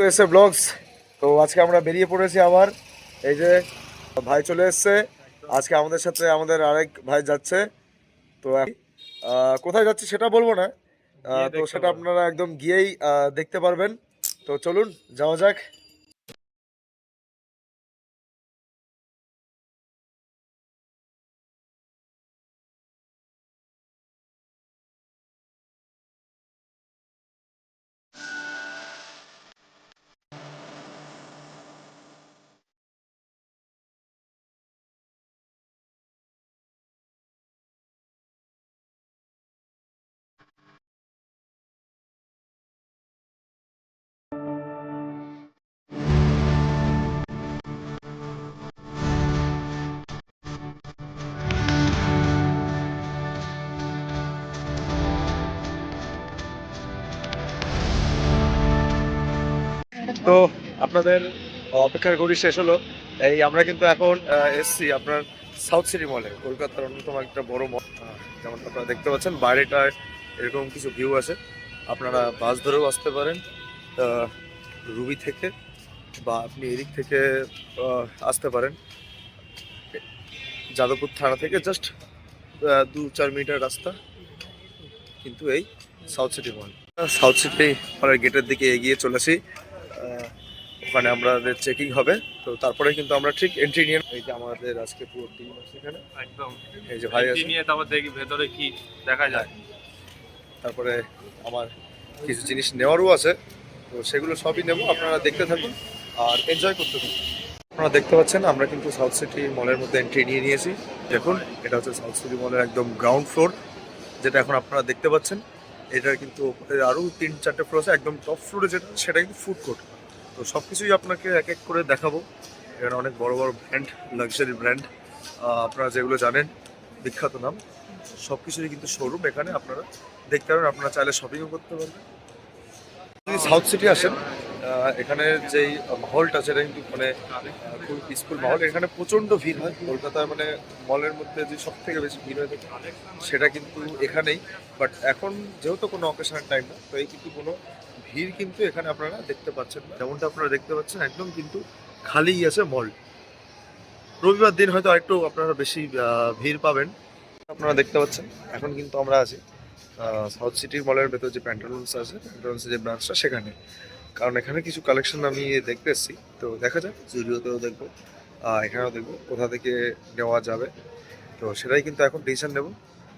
এসে ব্লগস। তো আজকে আমরা বেরিয়ে পড়েছি আবার। এই যে ভাই চলে এসছে আজকে আমাদের সাথে, আমাদের আরেক ভাই যাচ্ছে। তো কোথায় যাচ্ছে সেটা বলবো না, তো সেটা আপনারা একদম গিয়েই দেখতে পারবেন। তো চলুন যাওয়া যাক। তো আপনাদের অপেক্ষার ঘড়ি শেষ হলো। এই আমরা কিন্তু এখন এসছি আপনার সাউথ সিটি মলে, কলকাতার অন্যতম একটা বড় মল। যেমন আপনারা দেখতে পাচ্ছেন বাইরেটায় এরকম কিছু ভিউ আছে। আপনারা বাস ধরেও আসতে পারেন রুবি থেকে, বা আপনি এদিক থেকে আসতে পারেন যাদবপুর থানা থেকে। জাস্ট 2-4 মিনিটের রাস্তা কিন্তু এই সাউথ সিটি মল। সাউথ সিটি মলের গেটের দিকে এগিয়ে চলেছি। ওখানে আমাদের চেকিং হবে, তো তারপরে কিন্তু আমরা ঠিক এন্ট্রি নিয়ে। এই যে আমাদের আজকে পুরো টিম আছে এখানে একদম। এই যে ভাই আছে, নিয়ে তারপর দেখি ভেতরে কি দেখা যায়। তারপরে আমার কিছু জিনিস নেওয়ারও আছে, তো সেগুলো সবই নেব। আপনারা দেখতে থাকুন আর এনজয় করতে থাকুন। আপনারা দেখতে পাচ্ছেন আমরা কিন্তু সাউথ সিটি মলের মধ্যে এন্ট্রি নিয়ে নিয়েছি। দেখুন এটা হচ্ছে সাউথ সিটি মলের একদম গ্রাউন্ড ফ্লোর, যেটা এখন আপনারা দেখতে পাচ্ছেন। এটার কিন্তু আরও 3-4টে ফ্লোর আছে। একদম টপ ফ্লোরে যেটা, সেটা কিন্তু ফুড কোর্ট। তো সব কিছুই আপনাকে এক এক করে দেখাবো। এখানে অনেক বড় বড় ব্র্যান্ড, লাক্সারি ব্র্যান্ড, আপনারা যেগুলো জানেন বিখ্যাত নাম, সব কিছুরই কিন্তু শোরুম এখানে আপনারা দেখতে পারেন। আপনারা চাইলে শপিংও করতে পারবেন। যদি সাউথ সিটি আসেন, এখানে যেই মহলটা, সেটা কিন্তু মানে খুব পিসফুল মহল। এখানে প্রচণ্ড ভিড় হয়। কলকাতায় মানে মলের মধ্যে যে সব থেকে বেশি ভিড় হয়ে থাকে সেটা কিন্তু এখানেই। বাট এখন যেহেতু কোনো অকেশনের টাইম না, তো এই কিন্তু কোনো ভিড় কিন্তু এখানে আপনারা দেখতে পাচ্ছেন না। যেমনটা আপনারা দেখতে পাচ্ছেন একদম কিন্তু খালিই আছে মল। রবিবার দিন হয়তো আরেকটু আপনারা বেশি ভিড় পাবেন। আপনারা দেখতে পাচ্ছেন এখন কিন্তু আমরা আছি সাউথ সিটির মলের ভেতর যে প্যান্টালুন্স আছে, প্যান্টালুন্সের যে ব্রাঞ্চটা সেখানে। কারণ এখানে কিছু কালেকশন আমি দেখতে এসেছি, তো দেখা যাক। জুডিওতেও দেখবো, এখানেও দেখবো কোথা থেকে নেওয়া যাবে। তো সেটাই কিন্তু এখন ডিসিশন নেব।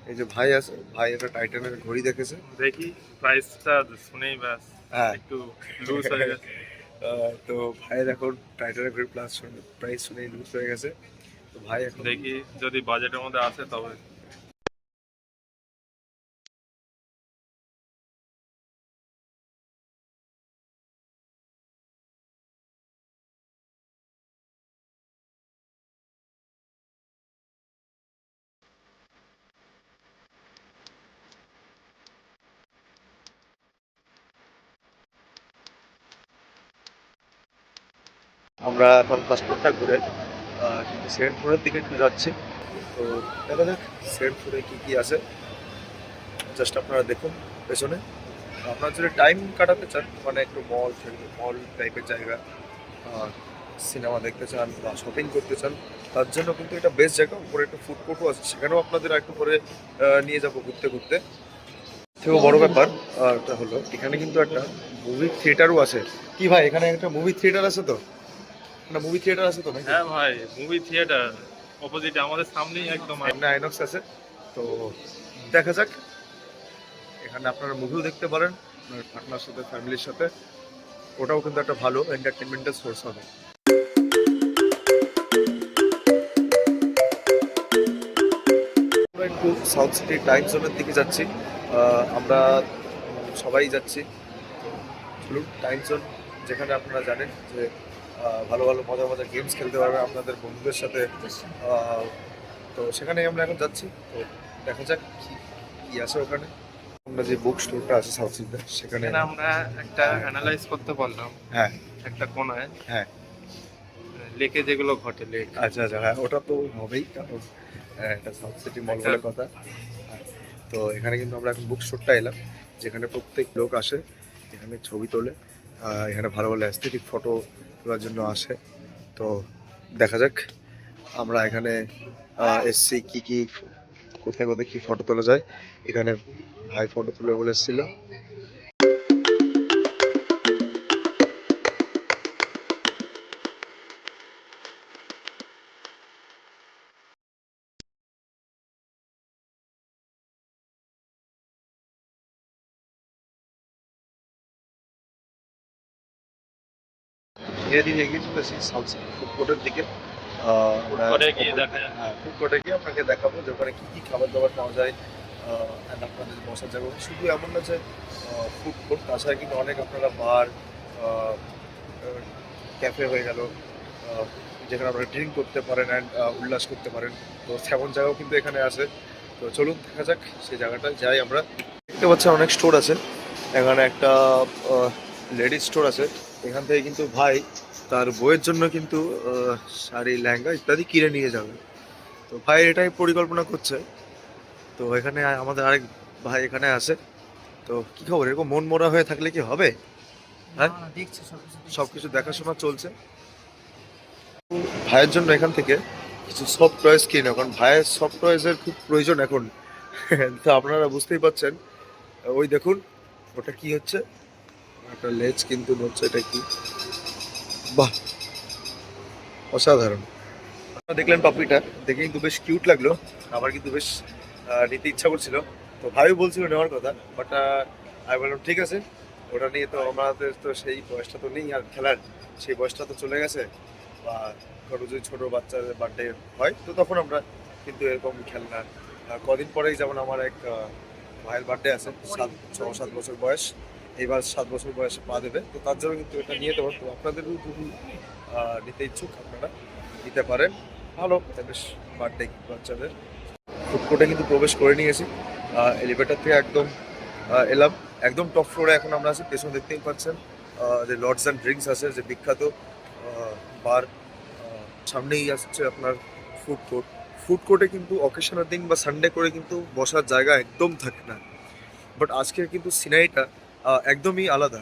এই যে ভাই আছে, ভাই একটা টাইটানের ঘড়ি দেখেছে, দেখি প্রাইসটা শুনেই ব্যাস একটু লুজ হয়ে গেছে। তো ভাইয়ের এখন টাইটানের ঘড়ি প্লাস প্রাইস শুনেই লুজ হয়ে গেছে। তো ভাই এখন দেখি যদি বাজেটের মধ্যে আসে তবে। আমরা এখন পাসপোর্টটা ঘুরে সেকেন্ড ফ্লোরের দিকে একটু যাচ্ছি। তো দেখা যাক সেকেন্ড ফ্লোরে কী কী আছে। জাস্ট আপনারা দেখুন পেছনে। আপনারা যদি টাইম কাটাতে চান, মানে একটু মল টাইপের জায়গা, সিনেমা দেখতে চান বা শপিং করতে চান, তার জন্য কিন্তু এটা বেস্ট জায়গা। উপরে একটু ফুড কোর্টও আছে, সেখানেও আপনাদের একটু পরে নিয়ে যাবো ঘুরতে ঘুরতে। থেকেও বড় ব্যাপার এটা হলো এখানে কিন্তু একটা মুভি থিয়েটারও আছে। কি ভাই, এখানে একটা মুভি থিয়েটার আছে? তো একটা মুভি থিয়েটার আছে তো নাকি? হ্যাঁ ভাই, মুভি থিয়েটার অপোজিটে আমাদের সামনেই একদম সামনে আইনক্স আছে। তো দেখা যাক, এখানে আপনারা মুভিও দেখতে পারেন আপনার পার্টনার সাথে, ফ্যামিলির সাথে। ওটাও কিন্তু একটা ভালো এন্টারটেনমেন্টের সোর্স হবে। আমরা একটু সাউথ সিটির টাইম জোনের দিকে যাচ্ছি। আমরা সবাই যাচ্ছি। চলুন টাইম জোন, যেখানে আপনারা জানেন যে ভালো ভালো মজার মজার গেমস খেলতে পারবেন আপনাদের বন্ধুদের সাথে। তো সেখানেই আমরা এখন যাচ্ছি। তো দেখা যাক কি কি আছে ওখানে। আমরা যে বুক স্টোরটা আছে সাউথ সিটিতে, সেখানে আমরা একটা অ্যানালাইজ করতে পারলাম। হ্যাঁ, একটা কোনায়। হ্যাঁ, লেকে যেগুলো ঘটে, লেক। আচ্ছা আচ্ছা, হ্যাঁ ওটা তো হবেই, কারণ এটা সাউথ সিটি মল বলে কথা। হ্যাঁ, তো এখানে কিন্তু আমরা এখন বুক স্টোরটা এলাম, যেখানে প্রত্যেক লোক আসে, এখানে ছবি তোলে, এখানে ভালো ভালো অ্যাস্থেটিক ফটো তোলার জন্য আসে। তো দেখা যাক আমরা এখানে এসছি কি কি কোথায় কোথায় কি ফটো তোলা যায়। এখানে ভাই ফটো তুলে বলে এসেছিল। ধীরে ধীরে এগিয়ে চলেছি সাউথ ফুড কোর্টের দিকে। ফুড কোর্টে গিয়ে আপনাকে দেখাবো যে ওখানে কি কি খাবার দাবার পাওয়া যায়, and আপনাদের বসার জায়গা শুধু এমন না যে ফুড কোর্ট, তাছাড়া কিন্তু অনেক আপনারা বার, ক্যাফে হয়ে গেল, যেখানে আপনারা ড্রিঙ্ক করতে পারেন অ্যান্ড উল্লাস করতে পারেন। তো তেমন জায়গাও কিন্তু এখানে আছে। তো চলুন দেখা যাক সেই জায়গাটায় যাই আমরা। দেখতে পাচ্ছেন অনেক স্টোর আছে। এখানে একটা লেডিস স্টোর আছে। এখান থেকে কিন্তু ভাই তার বইয়ের জন্য কিন্তু শাড়ি, লেহেঙ্গা ইত্যাদি কিনে নিয়ে যাবে। তো ভাই এটাই পরিকল্পনা করছে। তো এখানে আমাদের আরেক ভাই এখানে আছে। তো কি খবর, এরকম মন মরা হয়ে থাকলে কি হবে? হ্যাঁ, সবকিছু দেখাশোনা চলছে। ভাইয়ের জন্য এখান থেকে কিছু সফট টয়েস কিনে, কারণ ভাইয়ের সফট টয়েসের খুব প্রয়োজন এখন। তো আপনারা বুঝতেই পারছেন। ওই দেখুন ওটা কি হচ্ছে, একটা লেজ কিন্তু হচ্ছে, এটা কি, বাহ অসাধারণ। আপনারা দেখলেন পাপিটা, দেখে কিন্তু বেশ কিউট লাগলো। আমার কিন্তু বেশ নিতে ইচ্ছা করছিল। তো ভাইও বলছিল নেওয়ার কথা, বাট আমি বললাম ঠিক আছে, ওটা নিয়ে তো আমাদের তো সেই বয়সটা তো নেই আর খেলার, সেই বয়সটা তো চলে গেছে। বা কারো যদি ছোটো বাচ্চাদের বার্থডে হয় তো তখন আমরা কিন্তু এরকম খেলনা, কদিন পরেই যেমন আমার এক ভাইয়ের বার্থডে আছে, 7 বছর বয়স, এইবার 7 বছর বয়সে পা দেবে। তো তার জন্য কিন্তু এটা নিয়ে দেবো। তো আপনাদেরও যদি নিতে ইচ্ছুক আপনারা নিতে পারেন। ভালো, এটা বেশ বার্থডে বাচ্চাদের। ফুড কোর্টে কিন্তু প্রবেশ করে নিয়েছি, এলিভেটর থেকে একদম এলাম। একদম টপ ফ্লোরে এখন আমরা আছি। পেছনে দেখতেই পাচ্ছেন যে লর্ডস অ্যান্ড ড্রিঙ্কস আছে, যে বিখ্যাত বার। সামনেই আসছে আপনার ফুড কোর্ট। ফুড কোর্টে কিন্তু অকেশনের দিন বা সানডে করে কিন্তু বসার জায়গা একদম থাকে না। বাট আজকের কিন্তু সিনারিটা একদমই আলাদা।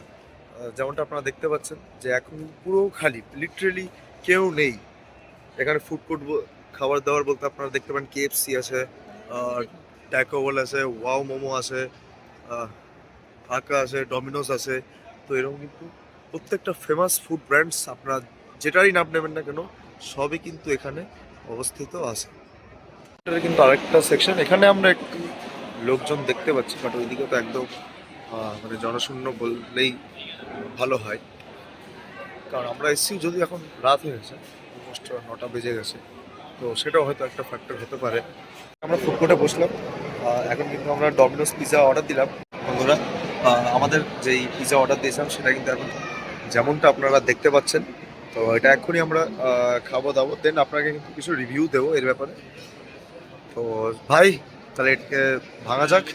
যেমনটা আপনারা দেখতে পাচ্ছেন যে এখন পুরো খালি, লিটারেলি কেউ নেই এখানে। ফুড কোর্ট খাবার দাবার বলতে আপনারা দেখতে পান কেএফসি আছে, ট্যাকো বল আছে, ওয়াও মোমো আছে, ফাঁকা আছে, ডমিনোস আছে। তো এরকম কিন্তু প্রত্যেকটা ফেমাস ফুড ব্র্যান্ডস আপনারা যেটারই নাম নেবেন না কেন সবই কিন্তু এখানে অবস্থিত আছে। এটা কিন্তু আরেকটা সেকশন, এখানে আমরা একটু লোকজন দেখতে পাচ্ছি, বাট ওইদিকে তো একদম মানে জনশূন্য বললেই ভালো হয়। কারণ আমরা এসছি যদি এখন রাত হয়ে গেছে, অলমোস্ট 9টা বেজে গেছে। তো সেটাও হয়তো একটা ফ্যাক্টর হতে পারে। আমরা ফুড কোর্টে বসলাম। এখন কিন্তু আমরা ডমিনোস পিৎজা অর্ডার দিলাম বন্ধুরা। আমাদের যেই পিৎজা অর্ডার দিয়েছিলাম সেটা কিন্তু এখন যেমনটা আপনারা দেখতে পাচ্ছেন। তো এটা এক্ষুনি আমরা খাবো দাবো, দেন আপনাকে কিন্তু কিছু রিভিউ দেবো এর ব্যাপারে। তো ভাই তাহলে এটাকে ভাঙা যাক।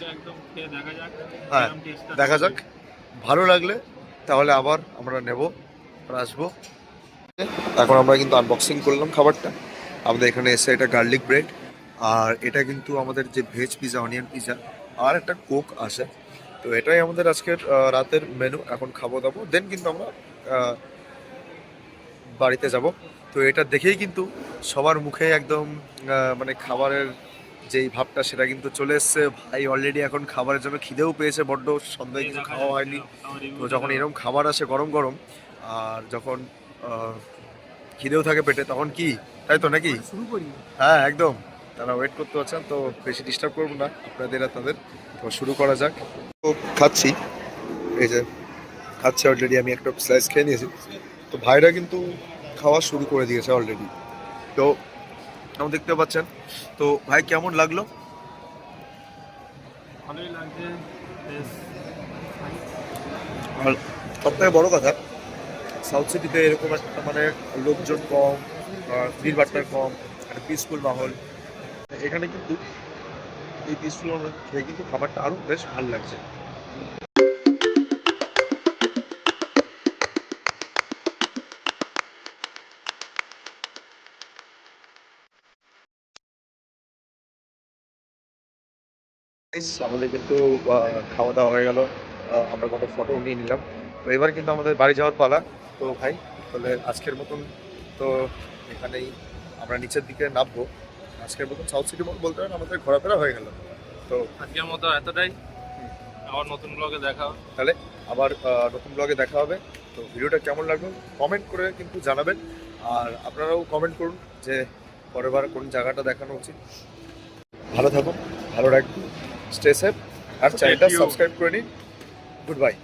হ্যাঁ, দেখা যাক, ভালো লাগলে তাহলে আবার আমরা নেব, আমরা আসবো। এখন আমরা কিন্তু আনবক্সিং করলাম খাবারটা। আমাদের এখানে এসে এটা গার্লিক ব্রেড, আর এটা কিন্তু আমাদের যে ভেজ পিজা, অনিয়ন পিজা, আর একটা কোক আছে। তো এটাই আমাদের আজকের রাতের মেনু। এখন খাবো দাবো, দেন কিন্তু আমরা বাড়িতে যাব। তো এটা দেখেই কিন্তু সবার মুখে একদম মানে খাবারের যেই ভাবটা সেটা কিন্তু চলে এসছে। ভাই অলরেডি এখন খাবারের জন্য খিদেও পেয়েছে বড্ড, সন্ধ্যায় কিছু খাওয়া হয়নি। তো যখন এরকম খাবার আসে গরম গরম, আর যখন খিদেও থাকে পেটে, তখন কি, তাই তো নাকি? শুরু করি। হ্যাঁ একদম। তারা ওয়েট করতে পারছেন, তো বেশি ডিস্টার্ব করবো না আপনাদের আর তাদের। তো শুরু করা যাক। তো খাচ্ছি, এই যে খাচ্ছি অলরেডি, আমি একটা স্লাইস খেয়ে নিয়েছি। তো ভাইরা কিন্তু খাওয়া শুরু করে দিয়েছে অলরেডি। তো যেমন দেখতে পাচ্ছেন। তো ভাই কেমন লাগলো? ভালোই লাগছে বেশ। আর সব থেকে বড় কথা, সাউথ সিটিতে এরকম একটা মানে লোকজন কম, ভিড় ভাট্টার কম, একটা পিসফুল মাহল। এখানে কিন্তু এই পিসফুল মাহল খেয়ে কিন্তু খাবারটা আরও বেশ ভালো লাগছে। আমাদের কিন্তু খাওয়া দাওয়া হয়ে গেল। আমরা কত ফটো নিয়ে নিলাম। তো এবার কিন্তু আমাদের বাড়ি যাওয়ার পালা। তো ভাই তাহলে আজকের মতন তো এখানেই আমরা নিচের দিকে নামবো। আজকের মতন সাউথ সিটি মল বলতে পারেন আমাদের ঘোরাফেরা হয়ে গেল। তো আজকের মতো এতটাই, আবার নতুন ব্লগে দেখা হবে। তাহলে আবার নতুন ব্লগে দেখা হবে। তো ভিডিওটা কেমন লাগলো কমেন্ট করে কিন্তু জানাবেন, আর আপনারাও কমেন্ট করুন যে পরের বার কোন জায়গাটা দেখানো উচিত। ভালো থাকুন, ভালো রাখবেন, স্টে সেফ, আর চ্যানেলটা you. সাবস্ক্রাইব করে নিন। Good bye.